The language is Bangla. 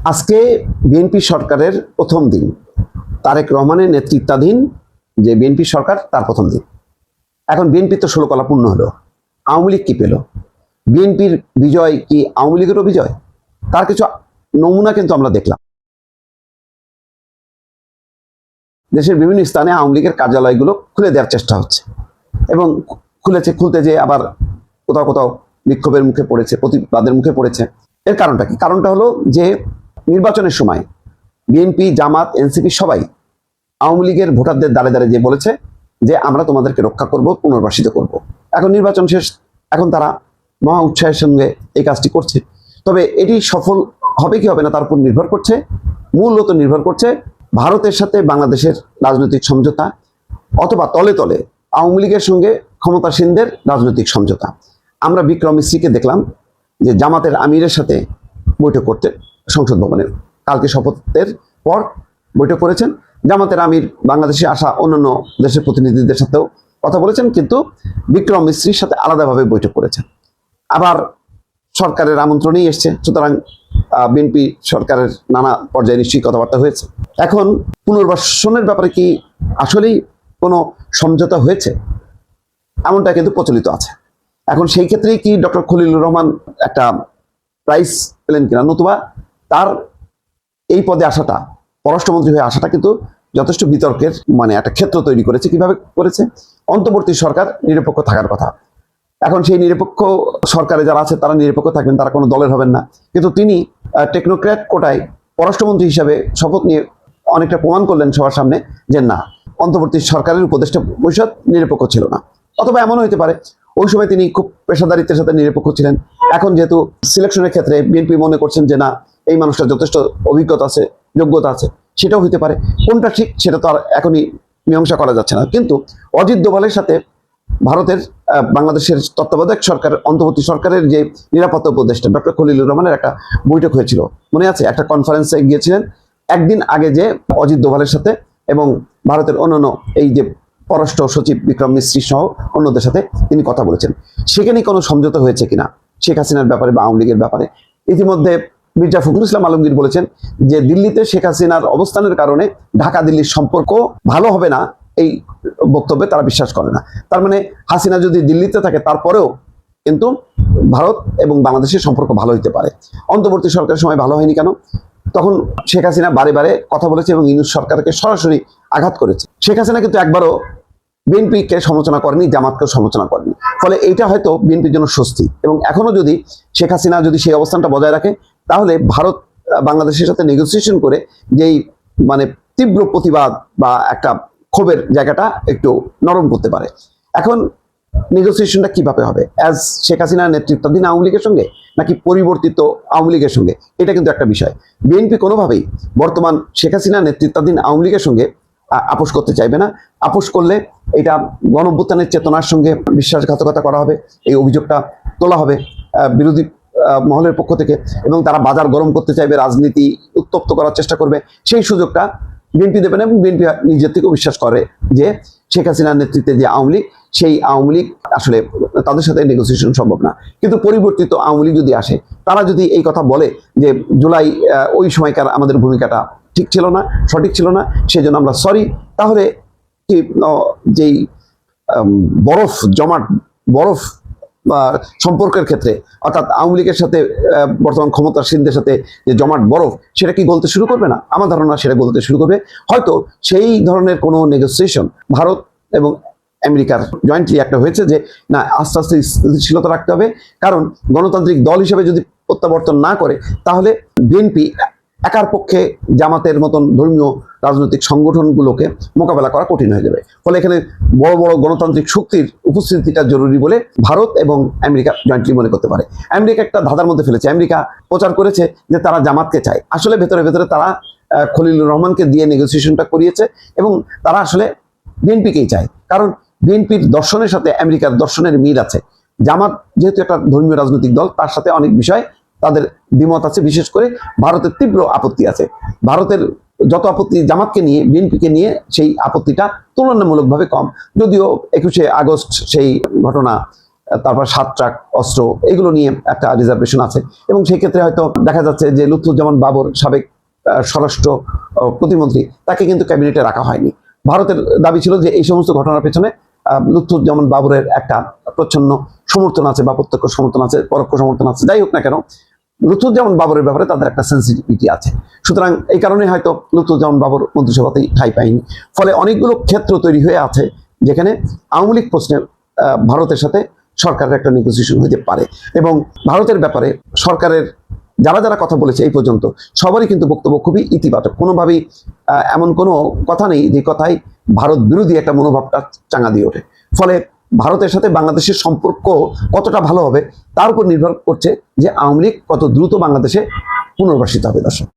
আজকে বিএনপি সরকারের প্রথম দিন, তারেক রহমানের নেতৃত্বাধীন যে বিএনপি সরকার তার প্রথম দিন। এখন বিএনপি তো 16 কলা পূর্ণ হলো, আওয়ামী লীগ কি পেল? বিএনপির বিজয় কি আওয়ামী লীগেরও বিজয়? তার কিছু নমুনা কিন্তু আমরা দেখলাম। দেশের বিভিন্ন স্থানে আওয়ামী লীগের কার্যালয়গুলো খুলে দেওয়ার চেষ্টা হচ্ছে এবং খুলতে যে আবার কোথাও কোথাও বিক্ষোভের মুখে পড়েছে, প্রতিবাদের মুখে পড়েছে। এর কারণটা কি? কারণটা হলো যে নির্বাচনের সময় বিএনপি, জামাত, এনসিপি সবাই আওয়ামী লীগের ভোটারদের দ্বারে দ্বারে যে বলেছে যে আমরা তোমাদেরকে রক্ষা করব, পুনর্বাসিত করব। এখন নির্বাচন শেষ, এখন তারা মহা উৎসাহের সঙ্গে এই কাজটি করছে। তবে এটি সফল হবে কি হবে না তার উপর নির্ভর করছে, মূলত নির্ভর করছে ভারতের সাথে বাংলাদেশের রাজনৈতিক সমঝোতা, অথবা তলে তলে আওয়ামী লীগের সঙ্গে ক্ষমতাসীনদের রাজনৈতিক সমঝোতা। আমরা বিক্রম মিস্ত্রিকে দেখলাম যে জামাতের আমিরের সাথে বৈঠক করতে সংসদ ভবনে, কালকে শপথের পর বৈঠক করেছেন। জামাতের আমির বাংলাদেশে আসা অন্যান্য দেশের প্রতিনিধিদের সাথেও কথা বলেছেন, কিন্তু বিক্রম মিস্ত্রির সাথে আলাদাভাবে বৈঠক করেছেন। আবার সরকারের আমন্ত্রণেই এসছে, সুতরাং বিএনপি সরকারের নানা পর্যায়ে নিশ্চয়ই কথাবার্তা হয়েছে। এখন পুনর্বাসনের ব্যাপারে কি আসলেই কোনো সমঝোতা হয়েছে? এমনটা কিন্তু প্রচলিত আছে। এখন সেই ক্ষেত্রেই কি ডক্টর খলিলুর রহমান একটা প্রাইজ পেলেন কিনা, নতুবা তার এই পদে আসাটা, পররাষ্ট্রমন্ত্রী হয়ে আসাটা কিন্তু যথেষ্ট বিতর্কের একটা ক্ষেত্র তৈরি করেছে। কিভাবে করেছে? অন্তর্বর্তী সরকার নিরপেক্ষ থাকার কথা। এখন সেই নিরপেক্ষ সরকারে যারা আছে তারা নিরপেক্ষ থাকবেন, তারা কোনো দলের হবেন না। কিন্তু তিনি টেকনোক্র্যাট কোটায় পররাষ্ট্রমন্ত্রী হিসাবে শপথ নিয়ে অনেকটা প্রমাণ করলেন সবার সামনে যে না, অন্তর্বর্তী সরকারের উপদেষ্টা পরিষদ নিরপেক্ষ ছিল না। অথবা এমনও হতে পারে ওই সময় তিনি খুব পেশাদারিত্বের সাথে নিরপেক্ষ ছিলেন। এখন যেহেতু সিলেকশনের ক্ষেত্রে বিএনপি মনে করছেন যে না, এই মানুষটা যথেষ্ট অভিজ্ঞতা আছে, যোগ্যতা আছে, সেটাও হতে পারে। কোনটা ঠিক সেটা তো আর এখনই মীমাংসা করা যাচ্ছে না। কিন্তু অজিত দোভালের সাথে ভারতের বাংলাদেশের তত্ত্বাবধায়ক সরকার, অন্তর্বর্তী সরকারের যে নিরাপত্তা উপদেষ্টা ডক্টর খলিলুর রহমানের একটা বৈঠক হয়েছিল, মনে আছে? একটা কনফারেন্সে গিয়েছিলেন একদিন আগে, যে অজিত দোভালের সাথে এবং ভারতের অন্যান্য এই যে পররাষ্ট্র সচিব বিক্রম মিস্ত্রি সহ অন্যদের সাথে তিনি কথা বলেছেন। সেখানে কোনো সমঝোতা হয়েছে কিনা শেখ হাসিনার ব্যাপারে বা আওয়ামী লীগের ব্যাপারে? ইতিমধ্যে মির্জা ফখরুল ইসলাম আলমগীর বলেছেন যে দিল্লিতে শেখ হাসিনার অবস্থানের কারণে ঢাকা দিল্লির সম্পর্ক ভালো হবে না, এই বক্তব্যে তারা বিশ্বাস করে না। তার মানে হাসিনা যদি দিল্লিতে থাকে তারপরেও কিন্তু ভারত এবং বাংলাদেশের সম্পর্ক ভালো হতে পারে। অন্তর্বর্তী সরকারের সময় ভালো হয়নি কেন? তখন শেখ হাসিনা বারে বারে কথা বলেছে এবং ইউনূস সরকারকে সরাসরি আঘাত করেছে। শেখ হাসিনা কিন্তু একবারও বিএনপিকে সমালোচনা করেনি, জামাতকেও সমালোচনা করেনি। ফলে এইটা হয়তো বিএনপির জন্য স্বস্তি। এবং এখনো যদি শেখ হাসিনা যদি সেই অবস্থানটা বজায় রাখে, তাহলে ভারত বাংলাদেশের সাথে নেগোসিয়েশন করে যেই তীব্র প্রতিবাদ বা একটা ক্ষোভের জায়গাটা একটু নরম করতে পারে। এখন নেগোসিয়েশনটা কিভাবে হবে? অ্যাজ শেখ হাসিনা নেতৃত্বাধীন আওয়ামী লীগের সঙ্গে নাকি পরিবর্তিত আওয়ামী লীগের সঙ্গে, এটা কিন্তু একটা বিষয়। বিএনপি কোনোভাবেই বর্তমান শেখ হাসিনা নেতৃত্বাধীন আওয়ামী লীগের সঙ্গে আপোষ করতে চাইবে না। আপোষ করলে এটা গণঅভ্যুত্থানের চেতনার সঙ্গে বিশ্বাসঘাতকতা করা হবে, এই অভিযোগটা তোলা হবে বিরোধী মহলের পক্ষ থেকে, এবং তারা বাজার গরম করতে চাইবে, রাজনীতি উত্তপ্ত করার চেষ্টা করবে। সেই সুযোগটা বিএনপি দেবে না, এবং বিএনপি নিজের থেকেও বিশ্বাস করে যে শেখ হাসিনার নেতৃত্বে যে আওয়ামী লীগ, সেই আওয়ামী লীগ আসলে তাদের সাথে নেগোসিয়েশন সম্ভব না। কিন্তু পরিবর্তিত আওয়ামী লীগ যদি আসে, তারা যদি এই কথা বলে যে জুলাই ওই সময়কার আমাদের ভূমিকাটা ঠিক ছিল না, সঠিক ছিল না, সেই জন্য আমরা সরি, তাহলে কি যেই বরফ সম্পর্কের ক্ষেত্রে, অর্থাৎ আওয়ামী লীগের সাথে বর্তমান ক্ষমতাসীনদের সাথে যে জমাট বরফ, সেটা কি গলতে শুরু করবে না? আমার ধারণা সেটা গলতে শুরু করবে। হয়তো সেই ধরনের কোনো নেগোসিয়েশন ভারত এবং আমেরিকার জয়েন্টলি একটা হয়েছে যে না, আস্তে আস্তে স্থিতিশীলতা রাখতে হবে। কারণ গণতান্ত্রিক দল হিসেবে যদি প্রত্যাবর্তন না করে, তাহলে বিএনপি একার পক্ষে জামাতের মতন ধর্মীয় রাজনৈতিক সংগঠনগুলোকে মোকাবেলা করা কঠিন হয়ে যাবে। ফলে এখানে বড় বড় গণতান্ত্রিক শক্তির উপস্থিতিটা জরুরি বলে ভারত এবং আমেরিকা জয়েন্টলি মনে করতে পারে। আমেরিকা একটা ধাঁধার মধ্যে ফেলেছে। আমেরিকা প্রচার করেছে যে তারা জামাতকে চায়, আসলে ভেতরে ভেতরে তারা খলিলুর রহমানকে দিয়ে নেগোসিয়েশনটা করিয়েছে, এবং তারা আসলে বিএনপিকেই চায়। কারণ বিএনপির দর্শনের সাথে আমেরিকার দর্শনের মিল আছে। জামাত যেহেতু একটা ধর্মীয় রাজনৈতিক দল, তার সাথে অনেক বিষয় তাদের দ্বিমত আছে। বিশেষ করে ভারতের তীব্র আপত্তি আছে। ভারতের যত আপত্তি জামাতকে নিয়ে, বিএনপিকে নিয়ে, সেই আপত্তিটা তুলনামূলকভাবে কম। যদিও 21শে আগস্ট সেই ঘটনা তারপর 7 ট্রাক অস্ত্র, এগুলো নিয়ে একটা রিজার্ভেশন আছে। এবং সেই ক্ষেত্রে হয়তো দেখা যাচ্ছে যে লুৎফুজ্জামান বাবর, সাবেক স্বরাষ্ট্র প্রতিমন্ত্রী, তাকে কিন্তু ক্যাবিনেটে রাখা হয়নি। ভারতের দাবি ছিল যে এই সমস্ত ঘটনার পেছনে লুৎফুজ্জামান বাবরের একটা প্রচ্ছন্ন সমর্থন আছে, বা প্রত্যক্ষ সমর্থন আছে, পরোক্ষ সমর্থন আছে। যাই হোক না কেন, লুৎফুজ্জামান বাবরের ব্যাপারে তাদের একটা সেন্সিটিভিটি আছে। সুতরাং এই কারণে হয়তো লুৎফুজ্জামান বাবর মন্ত্রিসভাতেই ঠাঁই পায়নি। ফলে অনেকগুলো ক্ষেত্র তৈরি হয়ে আছে যেখানে আওয়ামী লীগ প্রশ্নে ভারতের সাথে সরকারের একটা নেগোসিয়েশন হতে পারে। এবং ভারতের ব্যাপারে সরকারের যারা যারা কথা বলেছে এই পর্যন্ত, সবারই কিন্তু বক্তব্য খুবই ইতিবাচক। কোনোভাবেই এমন কোনো কথা নেই যে কথায় ভারত বিরোধী একটা মনোভাবটা চাঙা দিয়ে ওঠে। ফলে ভারতের সাথে বাংলাদেশের সম্পর্ক কতটা ভালো হবে তার উপর নির্ভর করছে যে আওয়ামী লীগ কত দ্রুত বাংলাদেশে পুনর্বাসিত হবে। দর্শক।